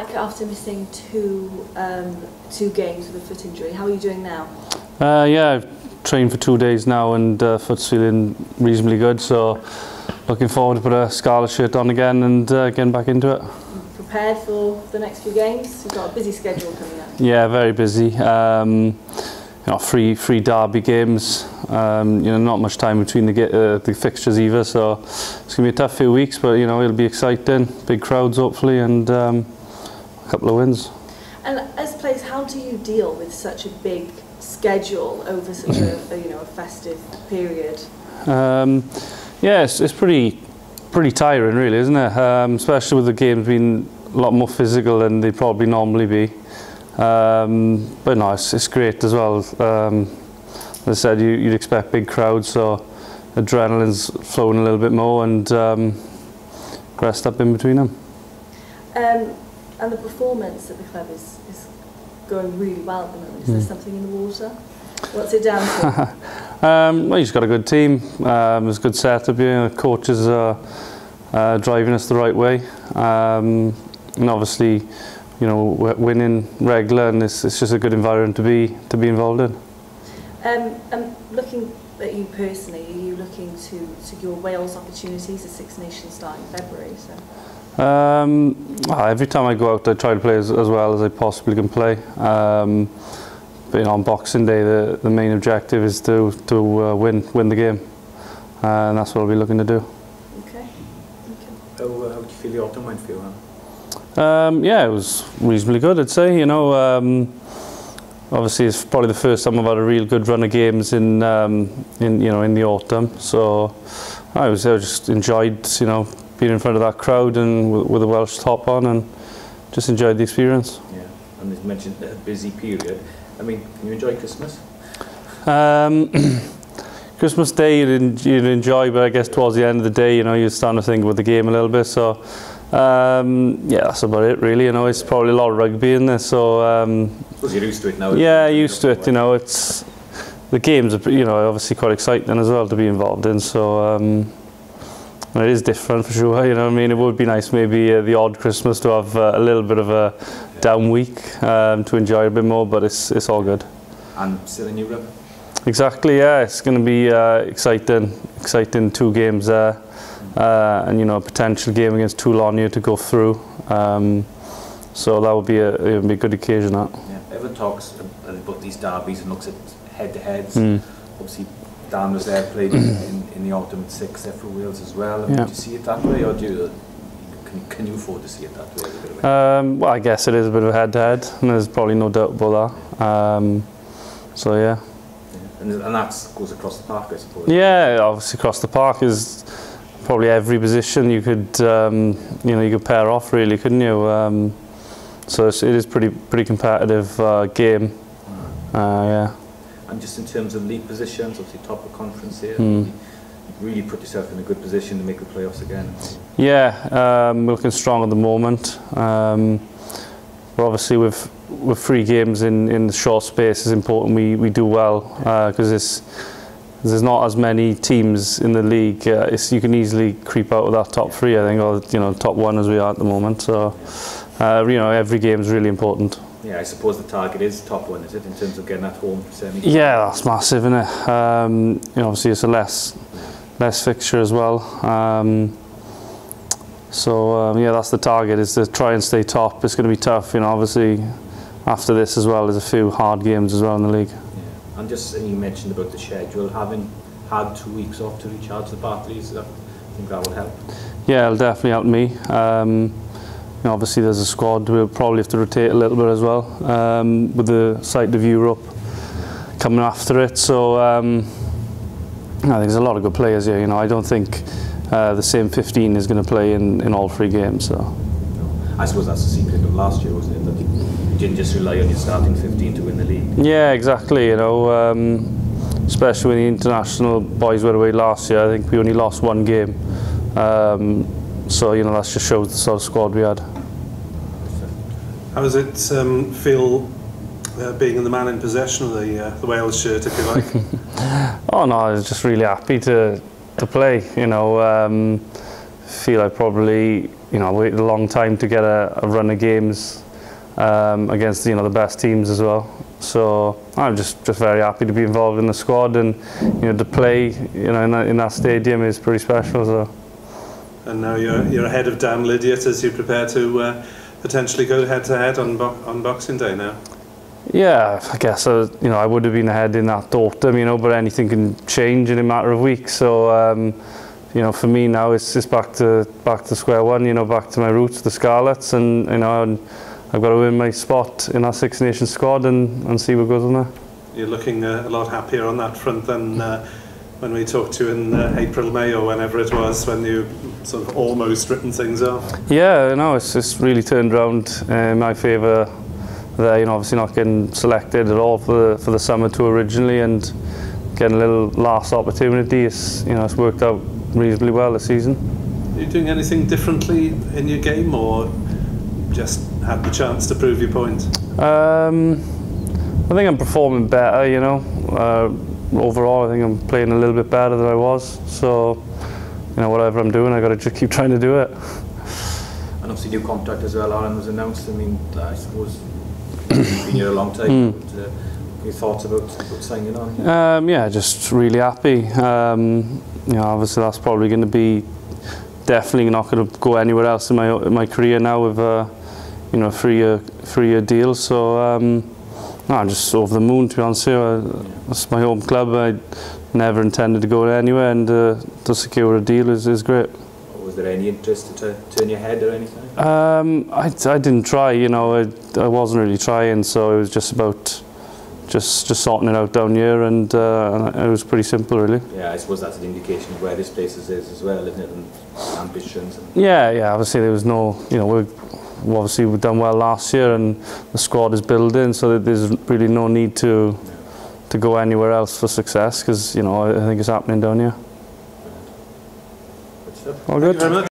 back after missing two games with a foot injury. How are you doing now? Yeah, I've trained for 2 days now and foot's feeling reasonably good, so looking forward to put a Scarlet shirt on again and getting back into it. Prepared for the next few games? You've got a busy schedule coming up. Yeah, very busy. You know, three derby games. You know, not much time between the fixtures either, so it's going to be a tough few weeks, but you know, it'll be exciting. Big crowds hopefully, and a couple of wins. And as players, how do you deal with such a big schedule over such a festive period? Yeah, it's pretty tiring, really, isn't it? Especially with the games being a lot more physical than they probably normally be. But no, it's great as well. As I said, you'd expect big crowds, so adrenaline's flowing a little bit more, and rest up in between them. And the performance at the club is going really well at the moment. Is there something in the water? What's it down to? Well, you've got a good team. There's a good setup here. The coaches are driving us the right way, and obviously, you know, winning regular, and it's just a good environment to be involved in. And looking at you personally, are you looking to secure Wales opportunities? The Six Nations start in February, so. Every time I go out, I try to play as well as I possibly can play. But you know, on Boxing Day, the main objective is to win the game, and that's what I'll be looking to do. Okay. How do you feel the autumn went for you? Yeah, it was reasonably good, I'd say. You know, obviously it's probably the first time I've had a real good run of games in the autumn. So I just enjoyed, you know, being in front of that crowd and with a Welsh top on, and just enjoyed the experience. Yeah, and you mentioned a busy period. I mean, can you enjoy Christmas? Christmas Day you'd enjoy, but I guess towards the end of the day, you know, you're starting to think about the game a little bit. So yeah, that's about it really. You know, it's probably a lot of rugby in there, so suppose you're used to it now. Yeah, used to it. You know, it's the games are, you know, obviously quite exciting as well to be involved in. So it is different for sure. You know what I mean? It would be nice maybe the odd Christmas to have a little bit of a down week to enjoy a bit more, but it's all good. And still in Europe? Exactly, yeah. It's going to be exciting 2 games there, and you know, a potential game against Toulon here to go through. So that would be a good occasion. That. Yeah. Everyone talks about these derbies and looks at head-to-heads. Obviously, Dan was there, played in the autumn at 6 there for Wales as well. I mean, do you see it that way, or can you afford to see it that way? A bit of well, I guess it is a bit of a head-to-head, and there's probably no doubt about that. So yeah. And that goes across the park, I suppose. Yeah, obviously across the park is probably every position you could, you know, you could pair off really, couldn't you? So it is pretty competitive game. Yeah. And just in terms of league positions, obviously top of conference here, you really put yourself in a good position to make the playoffs again. Yeah, we're looking strong at the moment. But obviously with 3 games in the short space, it's important we do well, because there's not as many teams in the league. You can easily creep out of that top 3, I think, or you know, top 1 as we are at the moment. So you know, every game is really important. Yeah, I suppose the target is top 1, is it, in terms of getting that home semi? Yeah, that's massive, isn't it? You know, obviously it's a less fixture as well. So yeah, that's the target, is to try and stay top. It's going to be tough, you know, obviously after this as well, there's a few hard games as well in the league. Yeah. And you mentioned about the schedule, having had 2 weeks off to recharge the batteries, I think that will help. Yeah, it'll definitely help me. You know, obviously there's a squad, we'll probably have to rotate a little bit as well, with the sight of Europe coming after it. So I think there's a lot of good players here. You know, I don't think the same 15 is going to play in all 3 games. So I suppose that's the secret of last year, wasn't it? That you didn't just rely on your starting 15 to win the league. Yeah, exactly. You know, especially when the international boys went away last year, I think we only lost 1 game. So you know, that just shows the sort of squad we had. How does it feel being the man in possession of the Wales shirt, if you like? Oh no, I was just really happy to play. You know, feel I probably you know, I waited a long time to get a run of games against, you know, the best teams as well. So I'm just very happy to be involved in the squad, and you know, to play, you know, in that stadium is pretty special. So. And now you're ahead of Dan Lydiot as you prepare to potentially go head to head on Boxing Day now. Yeah, I guess you know, I would have been ahead in that autumn, you know, but anything can change in a matter of weeks. So you know, for me now it's just back to square one. You know, back to my roots, the Scarlets, and you know, and I've got to win my spot in that Six Nations squad and see what goes on there. You're looking a lot happier on that front than when we talked to you in April, May, or whenever it was, when you sort of almost written things off. Yeah, no, it's really turned around in my favour. There, you know, obviously not getting selected at all for the summer tour originally, and getting a little last opportunity. It's, you know, it's worked out reasonably well this season. Are you doing anything differently in your game, or just had the chance to prove your point? I think I'm performing better, you know. Overall, I think I'm playing a little bit better than I was. So, you know, whatever I'm doing, I got to just keep trying to do it. And obviously, new contract as well, Aaron, was announced. I mean, I suppose you've been here a long time. But, your thoughts about signing on? Yeah, just really happy. You know, obviously that's probably going to be definitely not going to go anywhere else in my career now with you know, a three-year deal. So no, I'm just over the moon, to be honest with you. It's my home club. I never intended to go anywhere, and to secure a deal is great. Was there any interest to turn your head or anything? I didn't try, you know. I wasn't really trying, so it was just about just sorting it out down here, and it was pretty simple, really. Yeah, I suppose that's an indication of where this place is as well, isn't it? And ambitions. Yeah. Obviously, there was no, you know, we've done well last year, and the squad is building, so that there's really no need to go anywhere else for success, because, you know, I think it's happening down here. Good stuff. All good. Thank you very much.